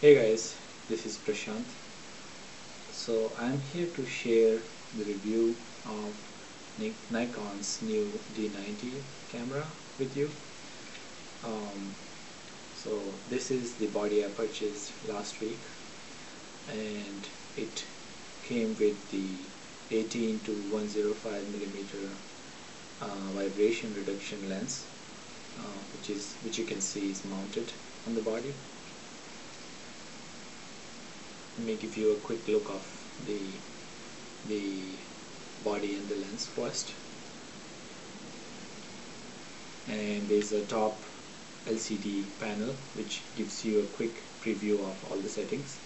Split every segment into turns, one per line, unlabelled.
Hey guys, this is Prashant. So I'm here to share the review of Nikon's new D90 camera with you. Um, so this is the body I purchased last week, and it came with the 18 to 105 millimeter vibration reduction lens, which you can see is mounted on the body. Let me give you a quick look of the body and the lens first. And there's a top LCD panel which gives you a quick preview of all the settings.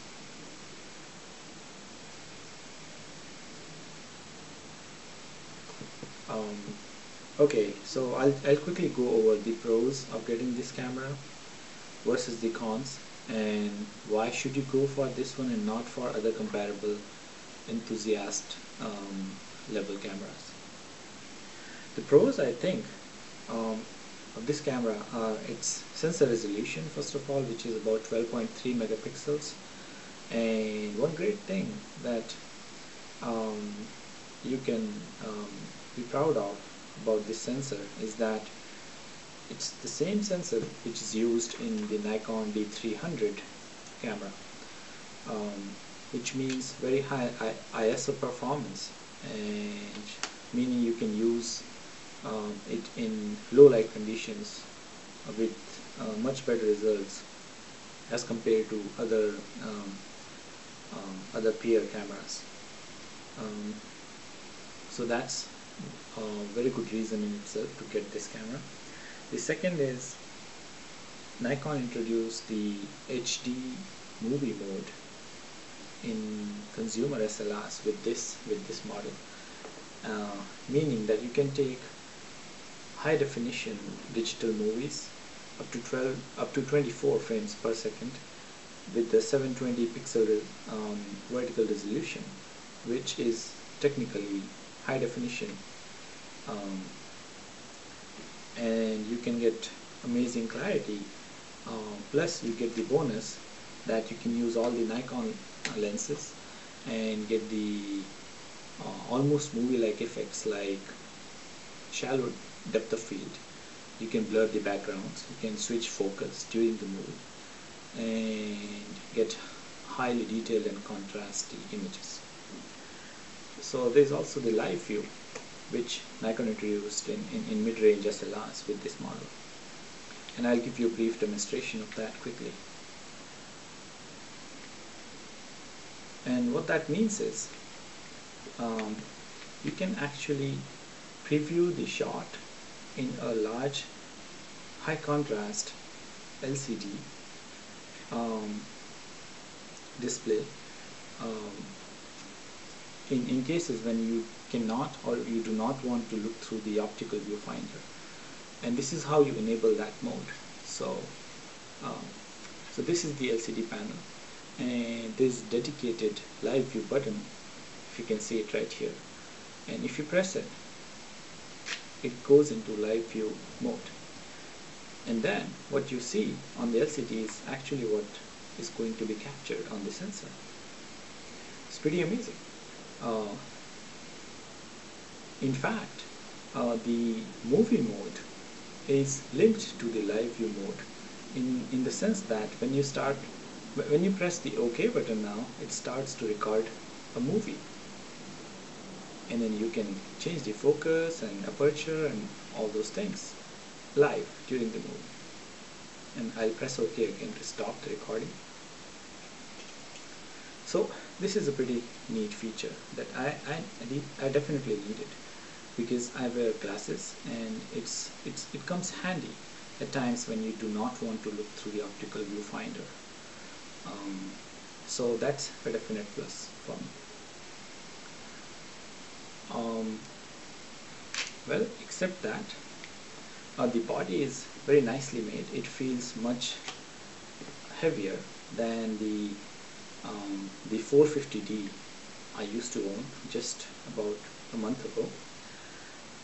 Um, okay, so I'll quickly go over the pros of getting this camera versus the cons, and why should you go for this one and not for other comparable enthusiast level cameras. The pros, I think, of this camera are its sensor resolution, first of all, which is about 12.3 megapixels. And one great thing that you can be proud of about this sensor is that it's the same sensor which is used in the Nikon D300 camera, which means very high ISO performance, and meaning you can use it in low light conditions with much better results as compared to other peer cameras. So that's a very good reason in itself to get this camera. The second is Nikon introduced the HD movie mode in consumer SLRs with this model, meaning that you can take high definition digital movies up to 24 frames per second with the 720 pixel vertical resolution, which is technically high definition, and you can get amazing clarity. Plus you get the bonus that you can use all the Nikon lenses and get the almost movie-like effects like shallow depth of field. You can blur the backgrounds, you can switch focus during the movie, and get highly detailed and contrasty images. So there's also the live view, which Nikon introduced in mid-range SLRs with this model, and I'll give you a brief demonstration of that quickly. And what that means is you can actually preview the shot in a large high contrast LCD display in cases when you cannot or you do not want to look through the optical viewfinder, and this is how you enable that mode. So this is the LCD panel, and this dedicated live view button, if you can see it right here, and if you press it, it goes into live view mode, and then what you see on the LCD is actually what is going to be captured on the sensor. It's pretty amazing. In fact, the movie mode is linked to the live view mode in the sense that when you press the OK button now, it starts to record a movie, and then you can change the focus and aperture and all those things live during the movie. And I'll press OK again to stop the recording. So this is a pretty neat feature that I definitely need it, because I wear glasses, and it comes handy at times when you do not want to look through the optical viewfinder. So that's a definite plus for me. Well, except that the body is very nicely made. It feels much heavier than the 450D I used to own just about a month ago,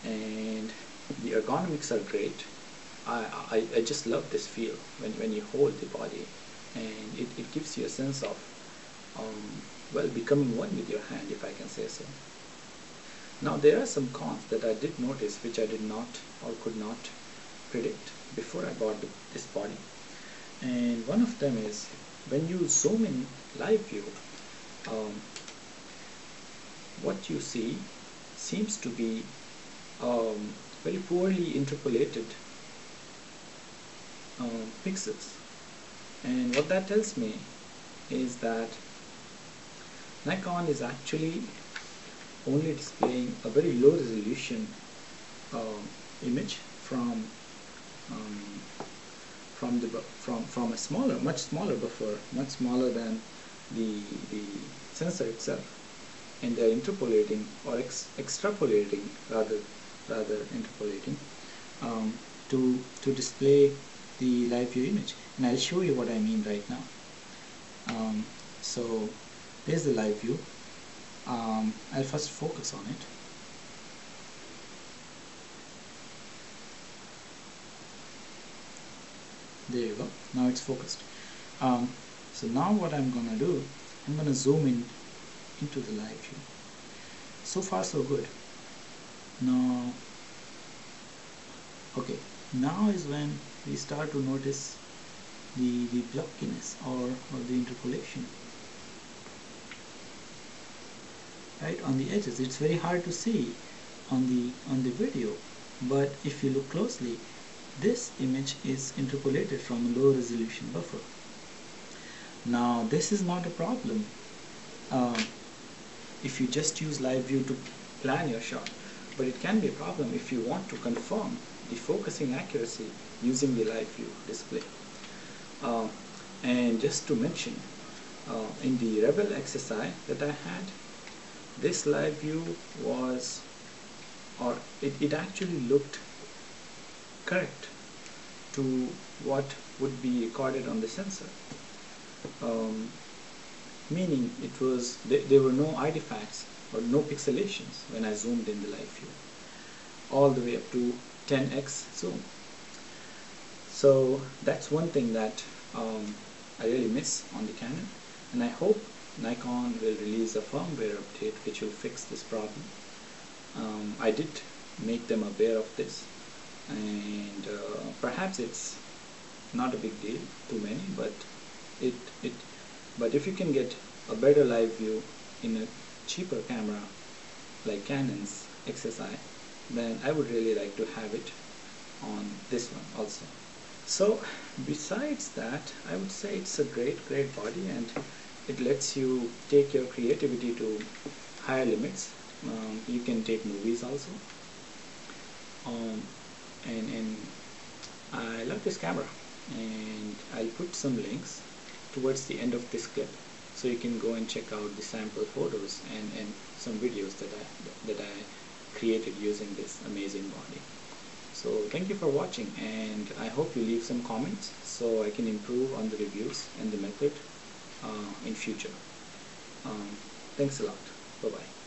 and the ergonomics are great. I just love this feel when you hold the body and it gives you a sense of well, becoming one with your hand, if I can say so. Now there are some cons that I did notice which I did not or could not predict before I bought this body, and one of them is when you zoom in live view, um, what you see seems to be very poorly interpolated pixels, and what that tells me is that Nikon is actually only displaying a very low resolution image from from a smaller, much smaller buffer, much smaller than the sensor itself, and they're interpolating or extrapolating rather interpolating to display the live view image, and I'll show you what I mean right now. So there's the live view. I'll first focus on it. There you go. Now it's focused. So now what I'm gonna do, I'm gonna zoom in into the live view. So far so good. Now, okay, now is when we start to notice the blockiness or the interpolation. Right on the edges. It's very hard to see on the video, but if you look closely, this image is interpolated from a low resolution buffer. Now this is not a problem if you just use live view to plan your shot, but it can be a problem if you want to confirm the focusing accuracy using the live view display. And just to mention, in the Rebel XSI that I had, this live view was, or it actually looked correct to what would be recorded on the sensor, meaning it was there were no artifacts or no pixelations when I zoomed in the live view, all the way up to 10x zoom. So that's one thing that I really miss on the Canon, and I hope Nikon will release a firmware update which will fix this problem. I did make them aware of this, and perhaps it's not a big deal to many, but but if you can get a better live view in a cheaper camera like Canon's XSI, then I would really like to have it on this one also. So besides that, I would say it's a great body, and it lets you take your creativity to higher limits. You can take movies also, and I love this camera, and I'll put some links towards the end of this clip so you can go and check out the sample photos and some videos that I created using this amazing body. So thank you for watching, and I hope you leave some comments so I can improve on the reviews and the method in future. Thanks a lot. Bye bye.